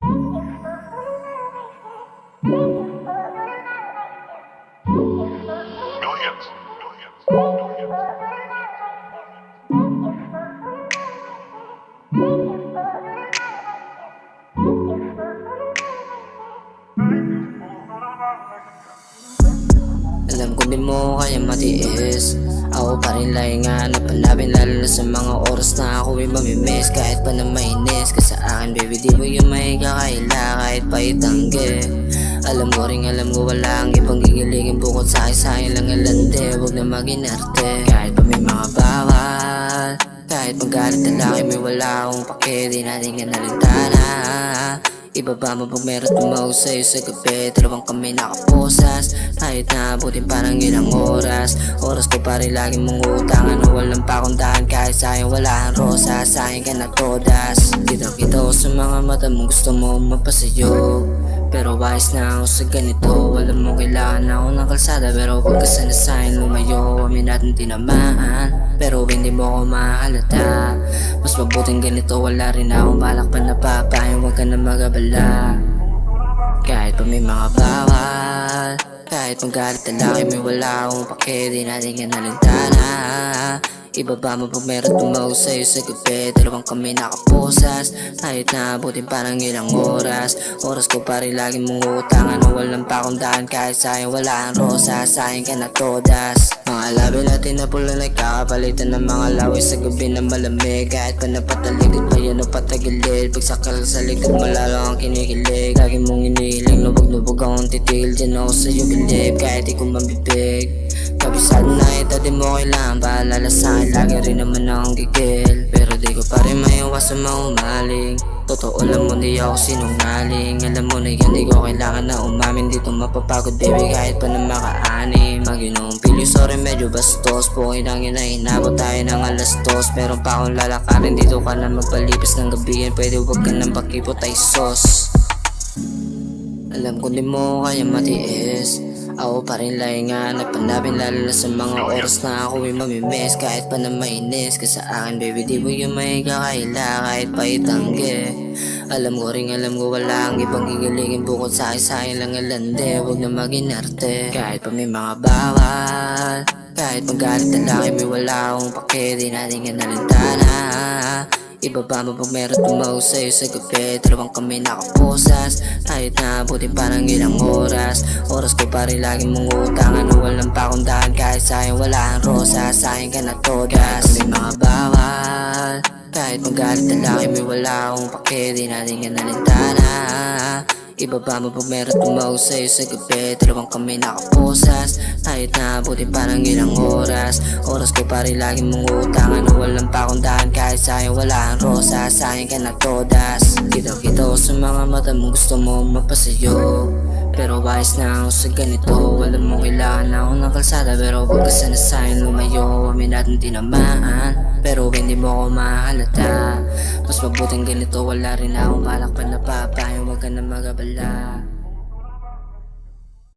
Millions. Millions. Alam ko di mo kaya matiis. Ako pa rin lang hanap-hanapin, lalo na sa mga oras na ako'y mamimiss. Kahit pa na mainis ka sa akin, baby, di mo yung may kakaila kahit pa itanggi. Alam ko wala ang ibang gigiligin bukod sa akin lang ang lande. Huwag na mag-inarte kahit pa may mga bawal. Kahit magalit na laki, may wala akong pake. Di natin ka nalintana. Ibaba mo pag meron tumawag sa'yo sa gabi. Dalawang kami nakaposas, kahit naabutin parang ilang oras. Oras ko pa rin lagi mong utangan. Walang pakundahan kahit sa'yo wala ang rosa. Sa'kin ka na todas. Kita-kita ko sa mga mata mo, gusto mo mapasayo. Pero wise na ako sa ganito. Alam mo kailangan ako ng kalsada, pero huwag ka sana sa'kin lumayo. Amin natin tinamaan, pero hindi mo ako mahalata. Mas mabuting ganito, wala rin akong balak pa na papahin. Huwag ka na magabala. Kahit pa may mga bawal, kahit magalit na laki, may wala akong pake. Di natin ka nalintana. Ibaba mo pag meron tumawag sa'yo sa gabi. Dalawang kami nakaposas, kahit naabutin parang ilang oras. Oras ko pa rin lagi mong utangan. Walang pakundahan kahit sa'yo wala ang rosa. Sa'kin ka na todas. Mga labi natin na pula nagkakapalitan ng mga laway sa gabi na malamig. Kahit pa napataligid pa yan o patagilid. Pagsakal sa likod mo lalo ang kinikilig. Lagi mong inihiling, lubog-lubog akong titigil. Diyan ako sa'yo bilib kahit di ko mabibig. Kabisado na ito, di mo kailangan paalala sa'kin. Lagi rin naman akong gigil, pero di ko pa rin maiwasan maumaling. Totoo lang mo, di ako sinungaling. Alam mo na yan, di ko kailangan na umamin. Dito mapapagod baby kahit pa na maka-anim. Mag-inong pili, sorry medyo bastos. Pukay lang yun na inabot tayo ng alas 2. Meron pa akong lalakarin, dito ka na magpalipas ng gabi. Pwede wag ka nang pakipot ay sos. Alam ko di mo kaya matiis. Ako pa rin lang hanap-hanapin, lalo na sa mga oras na ako'y mamimiss. Kahit pa na mainis ka sa akin, baby, di mo yung may kakaila kahit pa itanggi. Alam ko wala ang ibang gigiligin bukod sa akin lang ang lande. Huwag na mag-inarte kahit pa may mga bawal. Kahit magalit na laki, may wala akong pake. Di natin ka nalintana. Ibaba mo pag meron tumawag sa'yo sa gabi. Dalawang kami nakaposas, kahit naabutin parang ilang oras. Oras ko pa rin lagi mong utangan. Walang pakundahan kahit sa'yo wala ang rosa. Sa'kin ka na todas. May mga bawal, kahit magalit na laki, may wala akong pake. Di natin ka nalintana. Ibaba mo pag meron tumawag sa'yo sa gabi. Dalawang kami nakaposas, kahit naabutin parang ilang oras. Oras ko pa rin lagi mong utangan. Walang pakundahan kahit sa'yo wala ang rosa. Sa'kin ka na todas. Kita-kita ko sa mga mata mo, gusto mo mapasayo. Pero wise na ako sa ganito. Alam mo kailangan ako ng kalsada, pero huwag ka sana sa'kin lumayo. Amin natin tinamaan, pero hindi mo ako mahalata. Mas mabuting ganito, wala rin akong balak pa na papahin. Huwag ka na magabala.